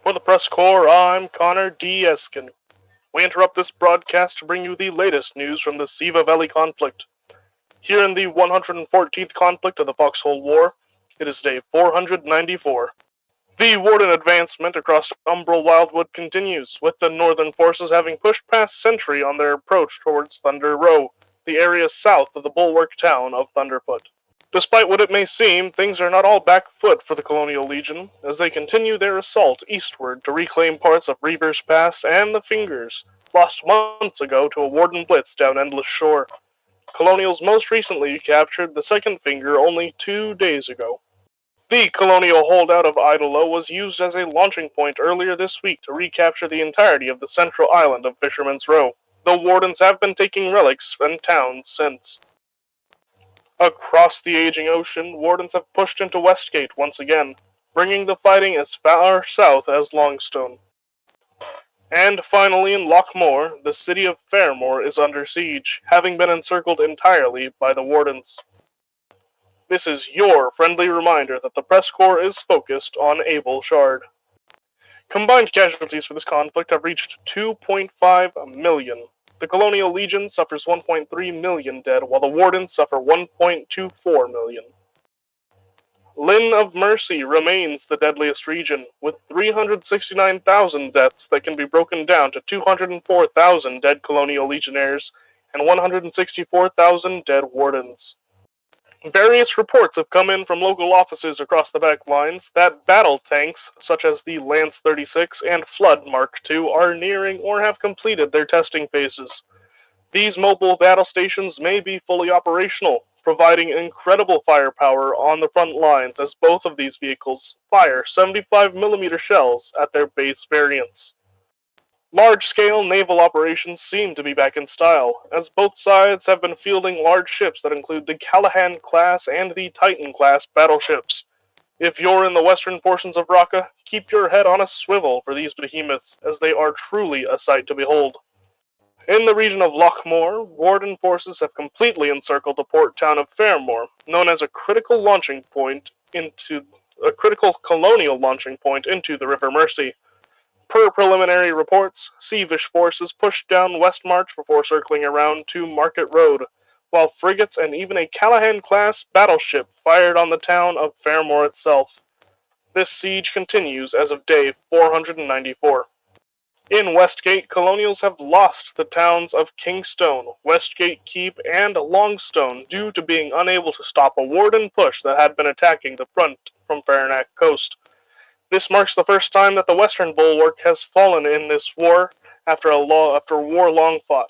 For the Press Corps, I'm Connor D. Eskin. We interrupt this broadcast to bring you the latest news from the Siva Valley conflict. Here in the 114th conflict of the Foxhole War, it is day 494. The Warden advancement across Umbral Wildwood continues, with the northern forces having pushed past Sentry on their approach towards Thunder Row, the area south of the bulwark town of Thunderfoot. Despite what it may seem, things are not all back foot for the Colonial Legion, as they continue their assault eastward to reclaim parts of Reaver's Pass and the Fingers, lost months ago to a Warden blitz down Endless Shore. Colonials most recently captured the second Finger only 2 days ago. The Colonial holdout of Idolo was used as a launching point earlier this week to recapture the entirety of the central island of Fisherman's Row, though Wardens have been taking relics and towns since. Across the aging ocean, Wardens have pushed into Westgate once again, bringing the fighting as far south as Longstone. And finally in Lochmoor, the city of Fairmoor is under siege, having been encircled entirely by the Wardens. This is your friendly reminder that the Press Corps is focused on Abel Shard. Combined casualties for this conflict have reached 2.5 million. The Colonial Legion suffers 1.3 million dead, while the Wardens suffer 1.24 million. Lynn of Mercy remains the deadliest region, with 369,000 deaths that can be broken down to 204,000 dead Colonial Legionnaires and 164,000 dead Wardens. Various reports have come in from local offices across the back lines that battle tanks, such as the Lance 36 and Flood Mark II, are nearing or have completed their testing phases. These mobile battle stations may be fully operational, providing incredible firepower on the front lines as both of these vehicles fire 75mm shells at their base variants. Large-scale naval operations seem to be back in style, as both sides have been fielding large ships that include the Callahan-class and the Titan-class battleships. If you're in the western portions of Raqqa, keep your head on a swivel for these behemoths, as they are truly a sight to behold. In the region of Lochmoor, Warden forces have completely encircled the port town of Fairmoor, known as a critical colonial launching point into the River Mersey. Per preliminary reports, Sievish forces pushed down West March before circling around to Market Road, while frigates and even a Callahan-class battleship fired on the town of Fairmoor itself. This siege continues as of day 494. In Westgate, Colonials have lost the towns of Kingstone, Westgate Keep, and Longstone due to being unable to stop a Warden push that had been attacking the front from Faranac Coast. This marks the first time that the Western Bulwark has fallen in this war after a war long fought.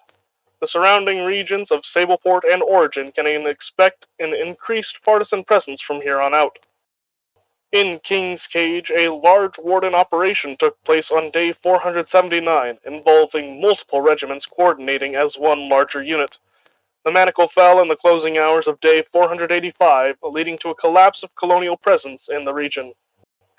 The surrounding regions of Sableport and Origin can expect an increased partisan presence from here on out. In King's Cage, a large Warden operation took place on day 479, involving multiple regiments coordinating as one larger unit. The Manacle fell in the closing hours of day 485, leading to a collapse of Colonial presence in the region.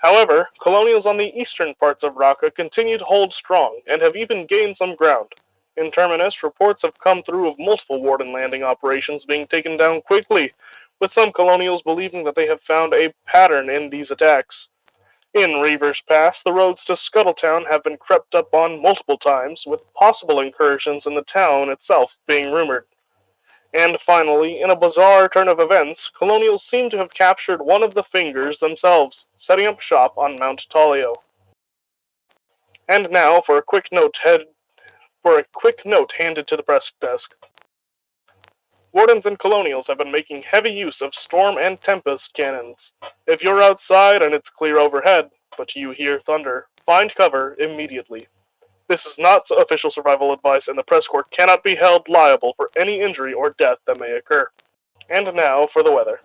However, Colonials on the eastern parts of Raqqa continue to hold strong, and have even gained some ground. In Terminus, reports have come through of multiple Warden landing operations being taken down quickly, with some Colonials believing that they have found a pattern in these attacks. In Reaver's Pass, the roads to Scuttletown have been crept up on multiple times, with possible incursions in the town itself being rumored. And finally, in a bizarre turn of events, Colonials seem to have captured one of the Fingers themselves, setting up shop on Mount Talio. And now for a quick note handed to the press desk. Wardens and Colonials have been making heavy use of Storm and Tempest cannons. If you're outside and it's clear overhead, but you hear thunder, find cover immediately. This is not official survival advice, and the Press Corps cannot be held liable for any injury or death that may occur. And now for the weather.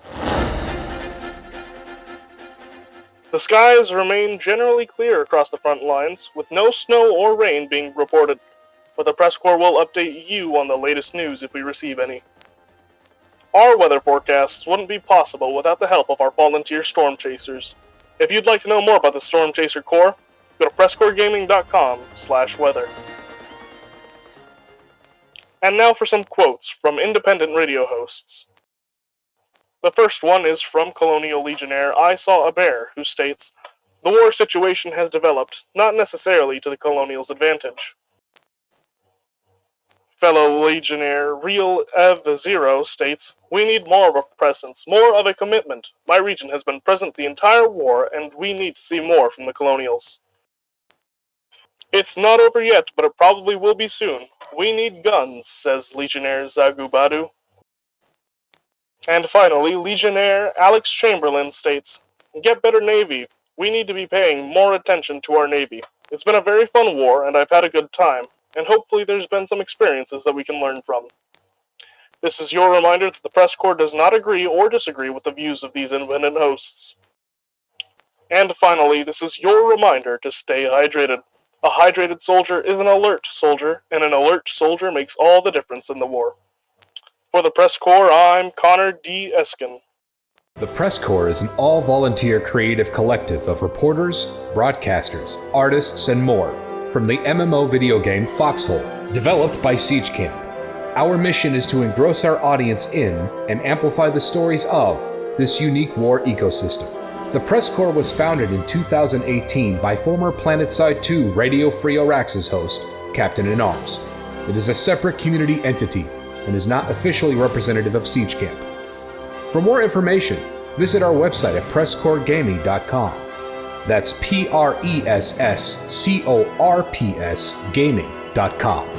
The skies remain generally clear across the front lines, with no snow or rain being reported, but the Press Corps will update you on the latest news if we receive any. Our weather forecasts wouldn't be possible without the help of our volunteer storm chasers. If you'd like to know more about the Storm Chaser Corps, go to PressCorpsGaming.com/weather. And now for some quotes from independent radio hosts. The first one is from Colonial Legionnaire I Saw a Bear, who states, The war situation has developed, not necessarily to the Colonials' advantage. Fellow Legionnaire Real Ev Zero states, "We need more of a presence, more of a commitment. My region has been present the entire war, and we need to see more from the Colonials." "It's not over yet, but it probably will be soon. We need guns," says Legionnaire Zagubadu. And finally, Legionnaire Alex Chamberlain states, "Get better Navy. We need to be paying more attention to our Navy. It's been a very fun war, and I've had a good time, and hopefully there's been some experiences that we can learn from." This is your reminder that the Press Corps does not agree or disagree with the views of these independent hosts. And finally, this is your reminder to stay hydrated. A hydrated soldier is an alert soldier, and an alert soldier makes all the difference in the war. For the Press Corps, I'm Connor D. Eskin. The Press Corps is an all-volunteer creative collective of reporters, broadcasters, artists, and more from the MMO video game Foxhole, developed by Siege Camp. Our mission is to engross our audience in and amplify the stories of this unique war ecosystem. The Press Corps was founded in 2018 by former Planetside 2 Radio Free Auraxis host, CaptainInArms. It is a separate community entity and is not officially representative of Siege Camp. For more information, visit our website at PressCorpsGaming.com. That's PressCorps Gaming.com.